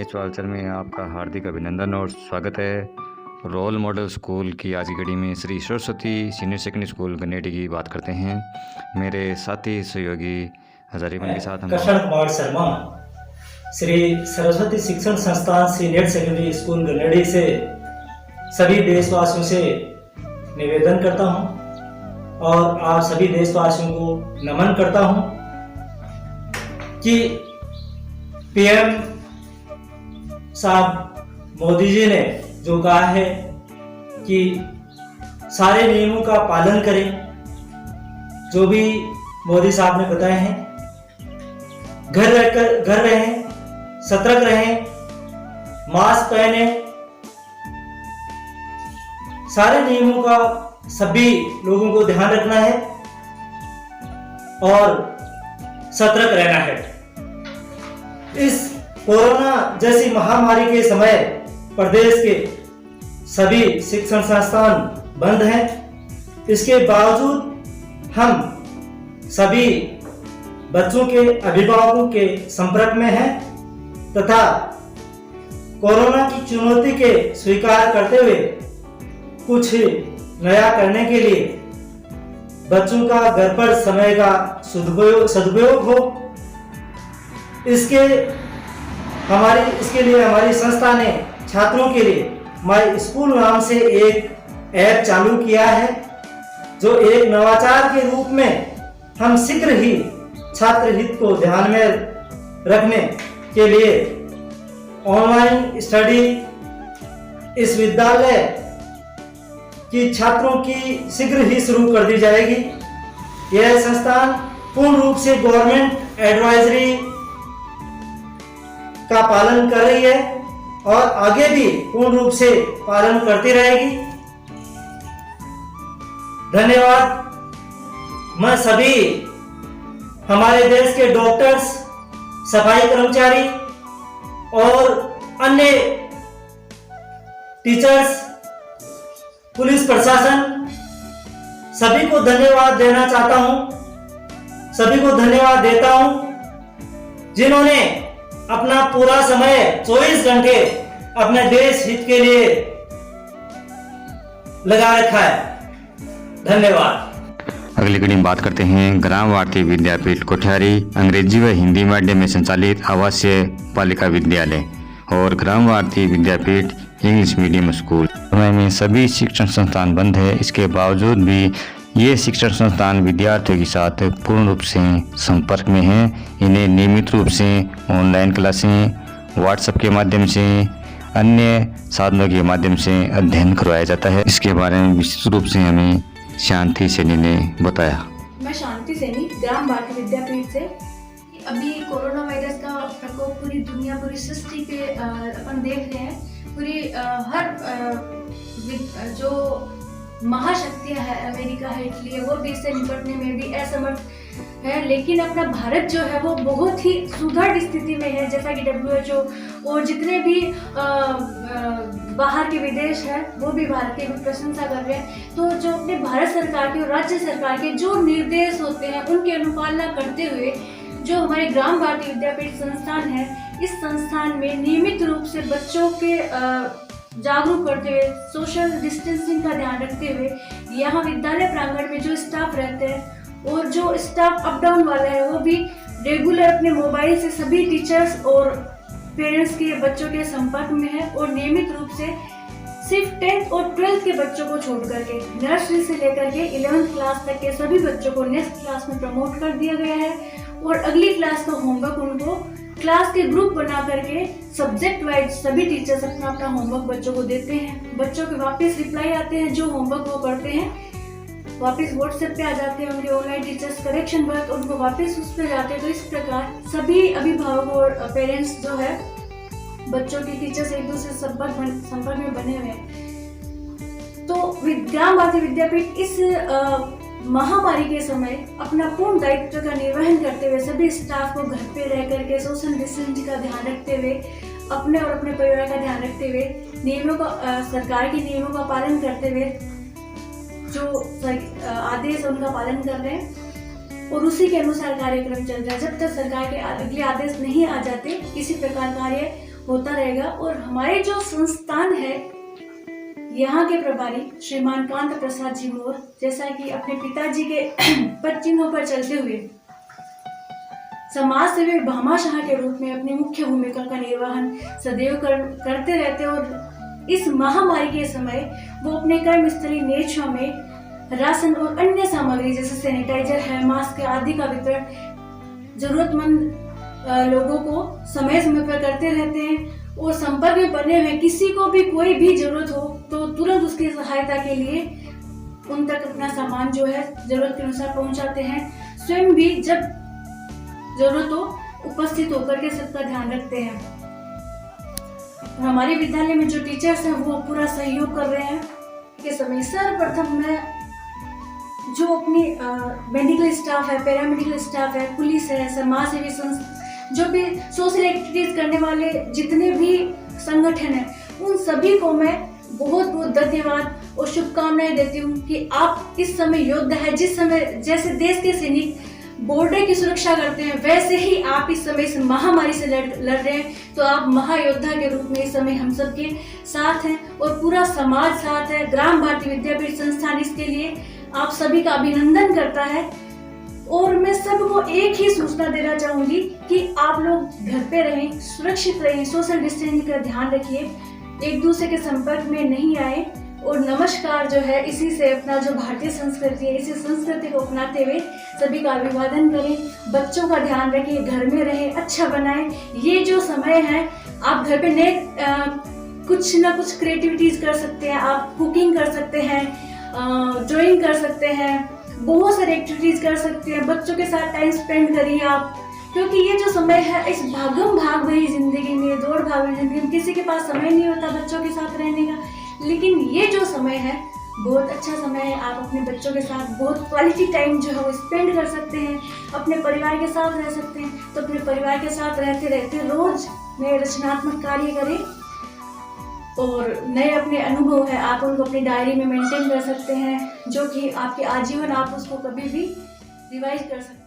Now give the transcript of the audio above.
H वालचल में आपका हार्दिक अभिनंदन और स्वागत है। रोल मॉडल स्कूल की आज की कड़ी में Shri Saraswati senior secondary school Ganeti की बात करते हैं। मेरे साथी सहयोगी हजारीमन के साथ हम कृष्ण कुमार शर्मा श्री सरस्वती शिक्षण संस्थान सीनियर सेकेंडरी स्कूल गनेटी से सभी देशवासियों से निवेदन करता हूं और आप सभी देशवासियों को नमन करता हूं कि पीएम साहब मोदी जी ने जो कहा है कि सारे नियमों का पालन करें, जो भी मोदी साहब ने बताए हैं, घर रहें, सतर्क रहें, मास्क पहने, सारे नियमों का सभी लोगों को ध्यान रखना है और सतर्क रहना है। इस कोरोना जैसी महामारी के समय प्रदेश के सभी शिक्षण संस्थान बंद हैं। इसके बावजूद हम सभी बच्चों के अभिभावकों के संपर्क में हैं तथा कोरोना की चुनौती के स्वीकार करते हुए कुछ नया करने के लिए बच्चों का घर पर समय का सदुपयोग हो, इसके लिए हमारी संस्था ने छात्रों के लिए माई स्कूल नाम से एक ऐप चालू किया है, जो एक नवाचार के रूप में हम शीघ्र ही छात्र हित को ध्यान में रखने के लिए ऑनलाइन स्टडी इस विद्यालय की छात्रों की शीघ्र ही शुरू कर दी जाएगी। यह संस्थान पूर्ण रूप से गवर्नमेंट एडवाइजरी का पालन कर रही है और आगे भी पूर्ण रूप से पालन करती रहेगी। धन्यवाद। मैं सभी हमारे देश के डॉक्टर्स, सफाई कर्मचारी और अन्य टीचर्स, पुलिस प्रशासन सभी को धन्यवाद देना चाहता हूं, सभी को धन्यवाद देता हूं जिन्होंने अपना पूरा समय 24 घंटे अपने देश हित के लिए लगा रखा है। धन्यवाद। अगली कड़ी में बात करते हैं ग्राम भारती विद्यापीठ कोठियारी अंग्रेजी व हिंदी माध्यम में संचालित आवासीय बालिका विद्यालय और ग्राम Bharati Vidyapeeth English medium school. समय में सभी शिक्षण संस्थान बंद है, इसके बावजूद भी ये शिक्षण संस्थान विद्यार्थियों के साथ पूर्ण रूप से संपर्क में हैं। इन्हें नियमित रूप से ऑनलाइन क्लासें, व्हाट्सएप के माध्यम से, अन्य साधनों के माध्यम से अध्ययन करवाया जाता है। इसके बारे में विशेष रूप से हमें शांति सैनी ने बताया। मैं शांति सैनी ग्राम भारती विद्यापीठ से। अभी कोरोना वायरस का प्रकोप पूरी दुनिया, पूरी सृष्टि पे अपन देख रहे हैं। पूरी हर जो महाशक्तियां है, अमेरिका है, इटली है, वो भी इससे निपटने में भी असमर्थ है। लेकिन अपना भारत जो है वो बहुत ही सुदृढ़ स्थिति में है, जैसा कि WHO और जितने भी बाहर के विदेश है वो भी भारत की प्रशंसा कर रहे हैं। तो जो अपने भारत सरकार के और राज्य सरकार के जो निर्देश होते हैं उनकी अनुपालना करते हुए जो हमारे ग्राम भारती विद्यापीठ संस्थान है, इस संस्थान में नियमित रूप से बच्चों के जागरूक करते हुए, सोशल डिस्टेंसिंग का ध्यान रखते हुए, यहाँ विद्यालय प्रांगण में जो स्टाफ रहते हैं और जो स्टाफ अप डाउन वाला है वो भी रेगुलर अपने मोबाइल से सभी टीचर्स और पेरेंट्स के बच्चों के संपर्क में है और नियमित रूप से सिर्फ 10th और 12th के बच्चों को छोड़ करके नर्सरी से लेकर के 11th क्लास तक के सभी बच्चों को नेक्स्ट क्लास में प्रमोट कर दिया गया है और अगली क्लास का होमवर्क उनको क्लास के ग्रुप बना करके सब्जेक्ट वाइज सभी टीचर्स अपना अपना होमवर्क बच्चों को देते हैं। बच्चों के वापस रिप्लाई आते हैं, जो होमवर्क वो करते हैं वापस व्हाट्सएप पे आ जाते हैं, उनके ऑनलाइन टीचर्स करेक्शन वर्क उनको वापस उस पर जाते हैं। तो इस प्रकार सभी अभिभावक और पेरेंट्स जो है बच्चों की टीचर्स एक दूसरे संपर्क में बने हुए हैं। तो ग्राम भारती विद्यापीठ इस महामारी के समय अपना पूर्ण दायित्व का निर्वहन करते हुए सभी स्टाफ को घर पे रह करके सोशल डिस्टेंसिंग का ध्यान रखते हुए, अपने और अपने परिवार का ध्यान रखते हुए, नियमों का सरकार के नियमों का पालन करते हुए जो आदेश उनका पालन कर रहे हैं और उसी के अनुसार कार्यक्रम चल रहा है। जब तक सरकार के अगले आदेश नहीं आ जाते किसी प्रकार कार्य होता रहेगा। और हमारे जो संस्थान है, यहाँ के प्रभारी श्रीमान कांत प्रसाद जी मोर, जैसा कि अपने पिताजी के पद चिन्हों पर चलते हुए समाज सेवी भामाशाह के रूप में अपनी मुख्य भूमिका का निर्वहन सदैव करते रहते। और इस महामारी के समय वो अपने कर्मस्थली नेछा में राशन और अन्य सामग्री जैसे सैनिटाइजर है, मास्क आदि का वितरण जरूरतमंद लोगों को समय समय पर करते रहते हैं। और संपर्क में बने हुए किसी को भी कोई भी जरूरत हो तो तुरंत उसकी सहायता के लिए उन तक अपना सामान जो है जरूरत के अनुसार पहुंचाते हैं। स्वयं भी जब जरूरत हो उपस्थित होकर के सबका ध्यान रखते हैं। और हमारे विद्यालय में जो टीचर्स हैं वो पूरा सहयोग कर रहे हैं। के समय सर्वप्रथम मैं जो अपनी मेडिकल स्टाफ है, पैरामेडिकल स्टाफ है, पुलिस है, समाज सेवी संस्था, जो भी सोशल एक्टिविटीज करने वाले जितने भी संगठन हैं, उन सभी को मैं बहुत बहुत धन्यवाद और शुभकामनाएं देती हूँ कि आप इस समय योद्धा है। जिस समय जैसे देश के सैनिक बॉर्डर की सुरक्षा करते हैं, वैसे ही आप इस समय इस महामारी से लड़ रहे हैं। तो आप महायोद्धा के रूप में इस समय हम सबके साथ हैं और पूरा समाज साथ है। ग्राम भारती विद्यापीठ संस्थान इसके लिए आप सभी का अभिनंदन करता है। और मैं सबको एक ही सूचना देना चाहूंगी कि आप लोग घर पे रहें, सुरक्षित रहें, सोशल डिस्टेंसिंग का ध्यान रखिए, एक दूसरे के संपर्क में नहीं आए। और नमस्कार जो है, इसी से अपना जो भारतीय संस्कृति है, इसी संस्कृति को अपनाते हुए सभी का अभिवादन करें। बच्चों का ध्यान रखिए, घर में रहें, अच्छा बनाएं। ये जो समय है, आप घर पे नए कुछ ना कुछ क्रिएटिविटीज कर सकते हैं, आप कुकिंग कर सकते हैं, ड्राइंग कर सकते हैं, बहुत सारी एक्टिविटीज कर सकते हैं। बच्चों के साथ टाइम स्पेंड करिए आप, क्योंकि ये जो समय है इस भागम भाग भरी जिंदगी में, दौड़ भाग भरी जिंदगी में किसी के पास समय नहीं होता बच्चों के साथ रहने का। लेकिन ये जो समय है बहुत अच्छा समय है, आप अपने बच्चों के साथ बहुत क्वालिटी टाइम जो है वो स्पेंड कर सकते हैं, अपने परिवार के साथ रह सकते हैं। तो अपने परिवार के साथ रहते रहते रोज नए रचनात्मक कार्य करें और नए अपने अनुभव है आप उनको अपनी डायरी में मेंटेन कर सकते हैं, जो कि आपके आजीवन आप उसको कभी भी रिवाइज कर सकते हैं।